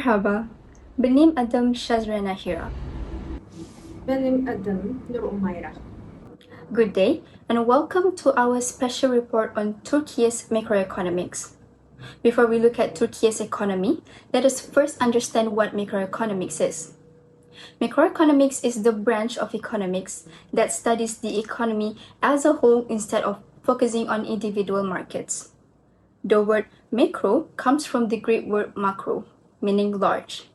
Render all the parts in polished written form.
Merhaba, benim adım SYAZRIANAHEERA. Benim adım UMAIRAH. Good day, and welcome to our special report on Turkey's macroeconomics. Before we look at Turkey's economy, let us first understand what macroeconomics is. Macroeconomics is the branch of economics that studies the economy as a whole instead of focusing on individual markets. The word macro comes from the Greek word makro, meaning large.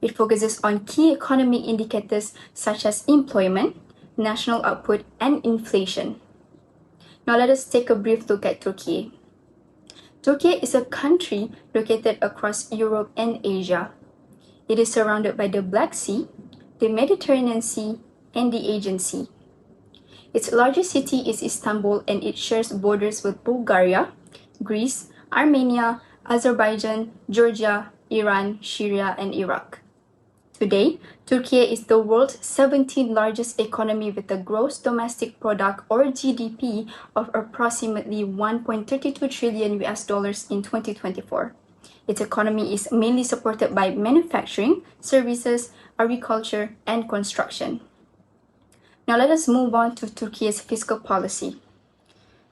It focuses on key economic indicators such as employment, national output, and inflation. Now let us take a brief look at Turkey. Turkey is a country located across Europe and Asia. It is surrounded by the Black Sea, the Mediterranean Sea, and the Aegean Sea. Its largest city is Istanbul, and it shares borders with Bulgaria, Greece, Armenia, Azerbaijan, Georgia, Iran, Syria, and Iraq. Today, Turkey is the world's 17th largest economy with a gross domestic product or GDP of approximately 1.32 trillion US dollars in 2024. Its economy is mainly supported by manufacturing, services, agriculture, and construction. Now let us move on to Turkey's fiscal policy.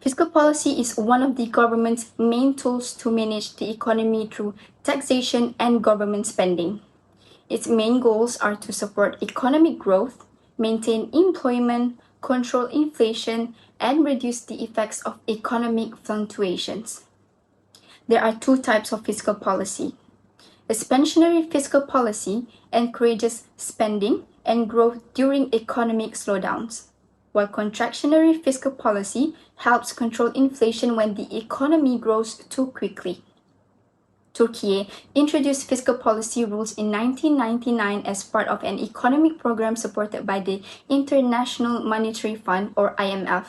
Fiscal policy is one of the government's main tools to manage the economy through taxation and government spending. Its main goals are to support economic growth, maintain employment, control inflation, and reduce the effects of economic fluctuations. There are two types of fiscal policy. Expansionary fiscal policy encourages spending and growth during economic slowdowns, while contractionary fiscal policy helps control inflation when the economy grows too quickly. Turkey introduced fiscal policy rules in 1999 as part of an economic program supported by the International Monetary Fund or IMF.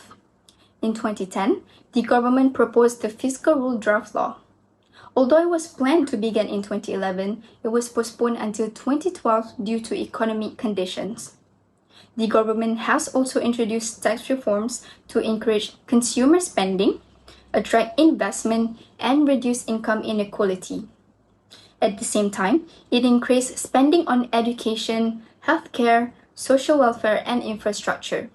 In 2010, the government proposed the fiscal rule draft law. Although it was planned to begin in 2011, it was postponed until 2012 due to economic conditions. The government has also introduced tax reforms to encourage consumer spending, attract investment, and reduce income inequality. At the same time, it increased spending on education, healthcare, social welfare, and infrastructure.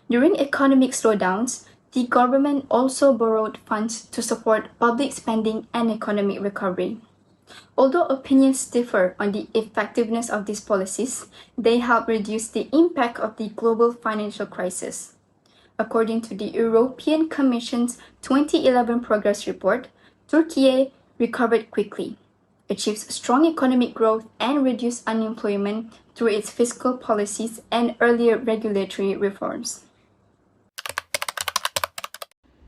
During economic slowdowns, the government also borrowed funds to support public spending and economic recovery. Although opinions differ on the effectiveness of these policies, they help reduce the impact of the global financial crisis. According to the European Commission's 2011 progress report, Turkey recovered quickly, achieves strong economic growth, and reduced unemployment through its fiscal policies and earlier regulatory reforms.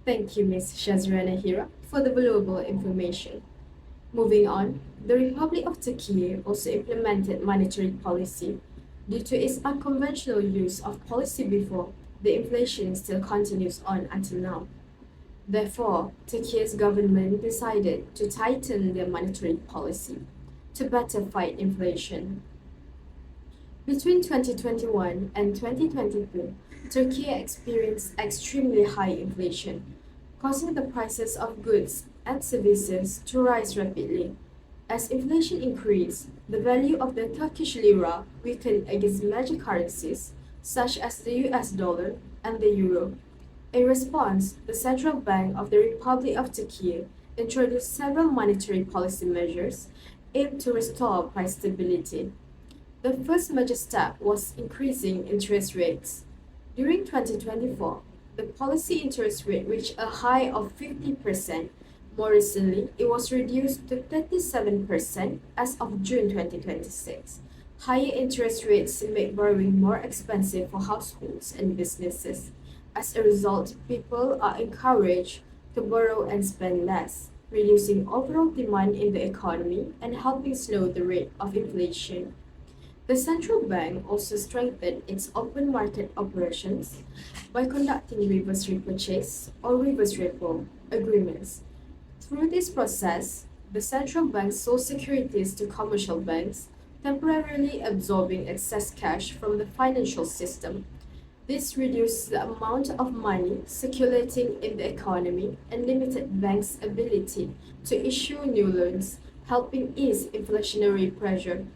Thank you, Ms. SYAZRIANAHEERA, for the valuable information. Moving on, the Republic of Turkey also implemented monetary policy. Due to its unconventional use of policy before, the inflation still continues on until now. Therefore, Turkey's government decided to tighten their monetary policy to better fight inflation. Between 2021 and 2022, Turkey experienced extremely high inflation, causing the prices of goods and services to rise rapidly. As inflation increased, the value of the Turkish lira weakened against major currencies such as the US dollar and the euro. In response, the Central Bank of the Republic of Turkey introduced several monetary policy measures aimed to restore price stability. The first major step was increasing interest rates. During 2024, the policy interest rate reached a high of 50%. More recently, it was reduced to 37% as of June 2026. Higher interest rates make borrowing more expensive for households and businesses. As a result, people are encouraged to borrow and spend less, reducing overall demand in the economy and helping slow the rate of inflation. The central bank also strengthened its open market operations by conducting reverse repurchase or reverse repo agreements. Through this process, the central bank sold securities to commercial banks, temporarily absorbing excess cash from the financial system. This reduced the amount of money circulating in the economy and limited banks' ability to issue new loans, helping ease inflationary pressure.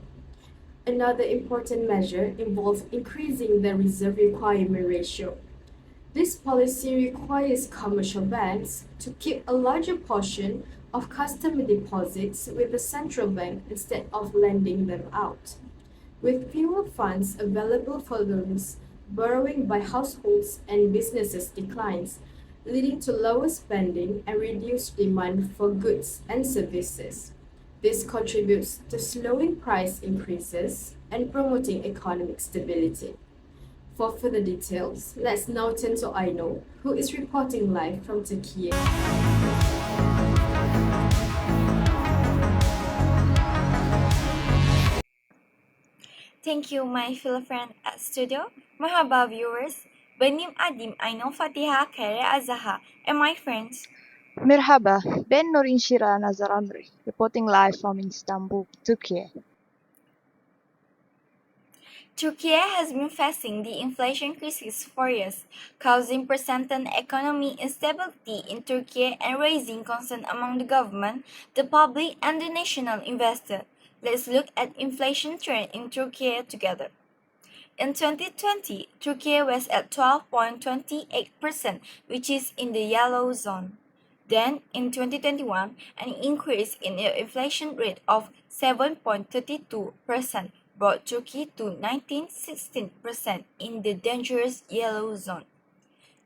Another important measure involves increasing the reserve requirement ratio. This policy requires commercial banks to keep a larger portion of customer deposits with the central bank instead of lending them out. With fewer funds available for loans, borrowing by households and businesses declines, leading to lower spending and reduced demand for goods and services. This contributes to slowing price increases and promoting economic stability. For further details, let's now turn to AINUL, who is reporting live from Turkiye. Thank you, my fellow friend at studio. Merhaba viewers. Benim adim Ainul FATIHAH KHAIRIL AZHAR and my friends. Merhaba, ben INSYIRAH NAZARAMRY, reporting live from Istanbul, Turkey. Turkey has been facing the inflation crisis for years, causing persistent economic instability in Turkey and raising concern among the government, the public, and the national investor. Let's look at inflation trend in Turkey together. In 2020, Turkey was at 12.28%, which is in the yellow zone. Then, in 2021, an increase in the inflation rate of 7.32% brought Turkey to 19.16% in the dangerous yellow zone.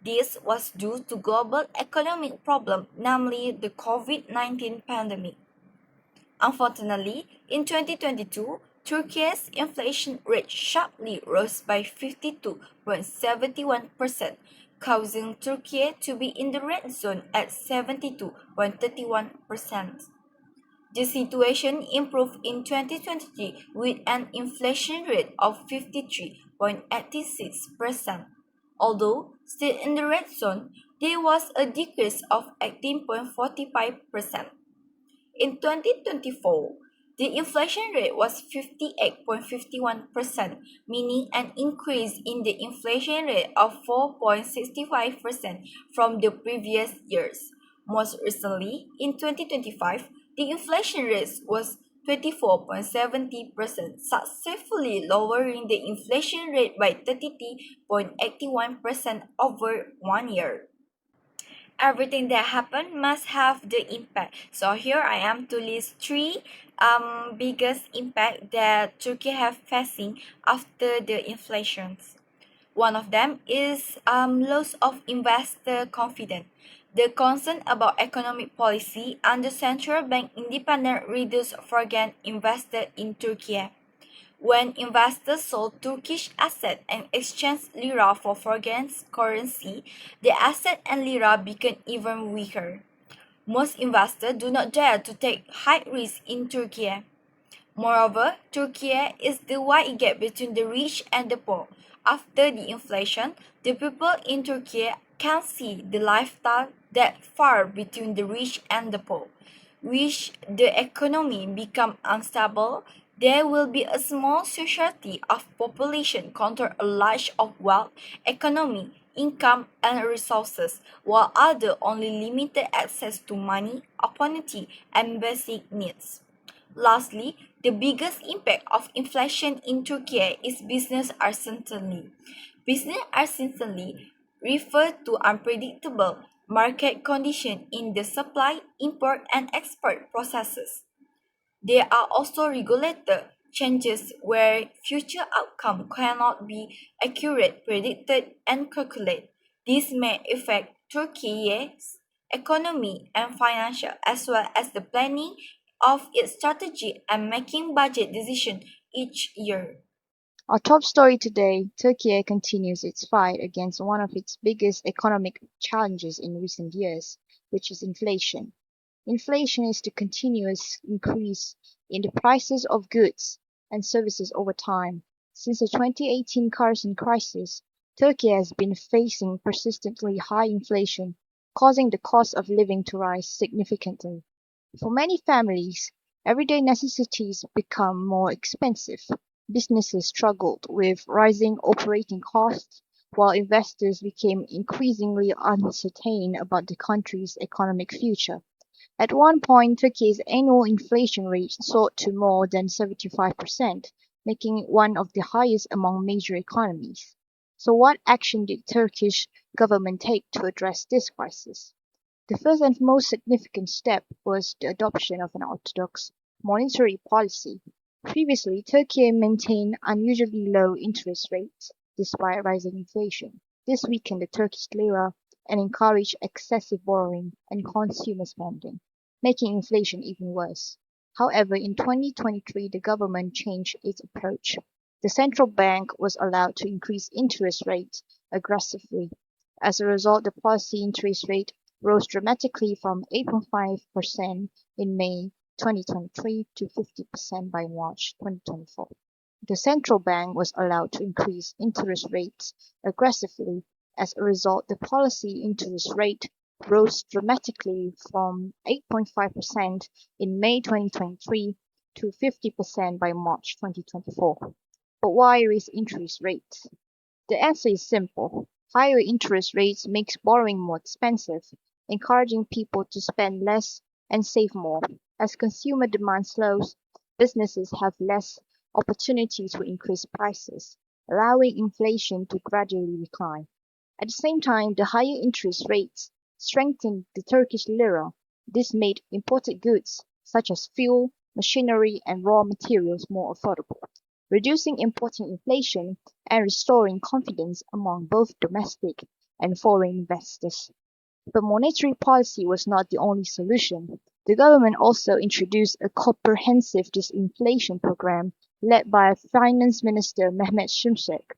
This was due to global economic problems, namely the COVID-19 pandemic. Unfortunately, in 2022, Turkey's inflation rate sharply rose by 52.71%, causing Turkey to be in the red zone at 72.31%. The situation improved in 2023 with an inflation rate of 53.86%. Although still in the red zone, there was a decrease of 18.45%. In 2024, the inflation rate was 58.51%, meaning an increase in the inflation rate of 4.65% from the previous years. Most recently, in 2025, the inflation rate was 24.70%, successfully lowering the inflation rate by 33.81% over 1 year. Everything that happened must have the impact. So here I am to list three biggest impact that Turkey have facing after the inflations. One of them is loss of investor confidence. The concern about economic policy and the central bank independent reduced foreign investor in Turkey. When investors sold Turkish assets and exchanged lira for foreign currency, the asset and lira became even weaker. Most investors do not dare to take high risk in Turkey. Moreover, Turkey is the wide gap between the rich and the poor. After the inflation, the people in Turkey can see the lifestyle that far between the rich and the poor. Which the economy become unstable, there will be a small society of population control a large of wealth, economy, income, and resources, while other only limited access to money, opportunity, and basic needs. Lastly, the biggest impact of inflation in Turkey is business uncertainty. Business uncertainty refers to unpredictable market conditions in the supply, import, and export processes. There are also regulated changes where future outcome cannot be accurately predicted and calculated. This may affect Turkey's economy and financial as well as the planning of its strategy and making budget decisions each year. Our top story today, Turkey continues its fight against one of its biggest economic challenges in recent years, which is inflation. Inflation is the continuous increase in the prices of goods and services over time. Since the 2018 currency crisis, Turkey has been facing persistently high inflation, causing the cost of living to rise significantly. For many families, everyday necessities become more expensive. Businesses struggled with rising operating costs, while investors became increasingly uncertain about the country's economic future. At one point, Turkey's annual inflation rate soared to more than 75%, making it one of the highest among major economies. So what action did Turkish government take to address this crisis? The first and most significant step was the adoption of an orthodox monetary policy. Previously, Turkey maintained unusually low interest rates despite rising inflation. This weakened the Turkish lira and encouraged excessive borrowing and consumer spending, making inflation even worse. However, in 2023, the government changed its approach. The central bank was allowed to increase interest rates aggressively. As a result, the policy interest rate rose dramatically from 8.5% in May 2023 to 50% by March 2024. The central bank was allowed to increase interest rates aggressively. As a result, the policy interest rate rose dramatically from 8.5% in May 2023 to 50% by March 2024. But why raise interest rates? The answer is simple. Higher interest rates makes borrowing more expensive, encouraging people to spend less and save more. As consumer demand slows, businesses have less opportunity to increase prices, allowing inflation to gradually decline. At the same time, the higher interest rates strengthened the Turkish lira. This made imported goods, such as fuel, machinery, and raw materials, more affordable, reducing importing inflation and restoring confidence among both domestic and foreign investors. But monetary policy was not the only solution. The government also introduced a comprehensive disinflation program led by Finance Minister Mehmet Şimşek.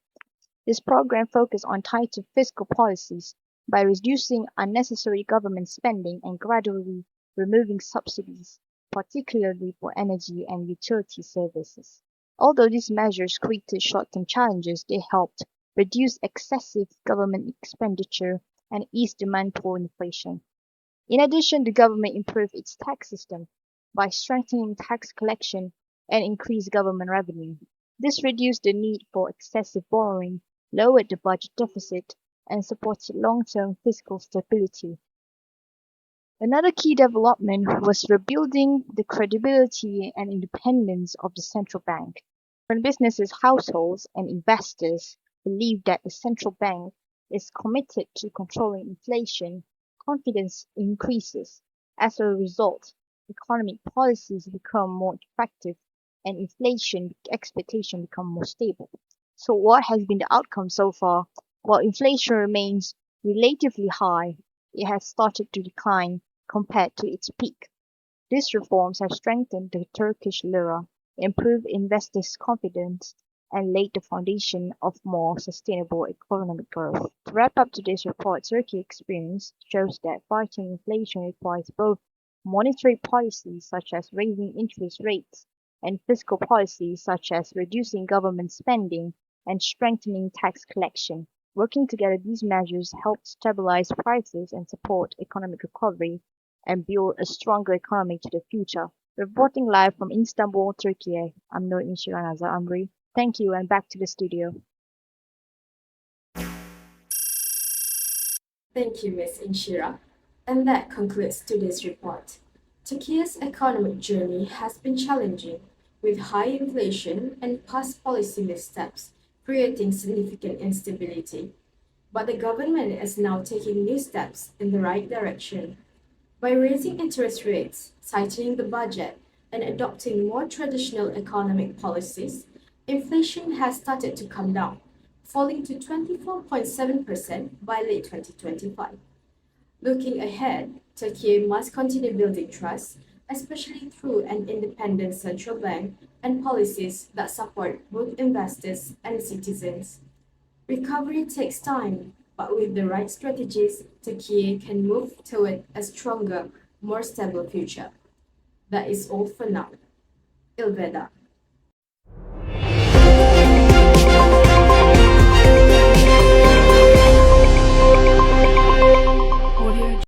This program focused on tighter fiscal policies by reducing unnecessary government spending and gradually removing subsidies, particularly for energy and utility services. Although these measures created short-term challenges, they helped reduce excessive government expenditure and ease demand for inflation. In addition, the government improved its tax system by strengthening tax collection and increased government revenue. This reduced the need for excessive borrowing, lowered the budget deficit, and supported long-term fiscal stability. Another key development was rebuilding the credibility and independence of the central bank. When businesses, households, and investors believe that the central bank is committed to controlling inflation, confidence increases. As a result, economic policies become more effective and inflation expectations become more stable. So what has been the outcome so far? While inflation remains relatively high, it has started to decline compared to its peak. These reforms have strengthened the Turkish lira, improved investors' confidence, and laid the foundation of more sustainable economic growth. To wrap up today's report, Turkey's experience shows that fighting inflation requires both monetary policies such as raising interest rates and fiscal policies such as reducing government spending and strengthening tax collection. Working together, these measures help stabilize prices and support economic recovery and build a stronger economy to the future. Reporting live from Istanbul, Turkey, I'm Nur INSYIRAH NAZARAMRY. Thank you and back to the studio. Thank you, Ms. INSYIRAH. And that concludes today's report. Turkey's economic journey has been challenging, with high inflation and past policy missteps creating significant instability. But the government is now taking new steps in the right direction. By raising interest rates, tightening the budget, and adopting more traditional economic policies, inflation has started to come down, falling to 24.7% by late 2025. Looking ahead, Turkey must continue building trust, especially through an independent central bank and policies that support both investors and citizens. Recovery takes time, but with the right strategies, Turkey can move toward a stronger, more stable future. That is all for now. Ilveda.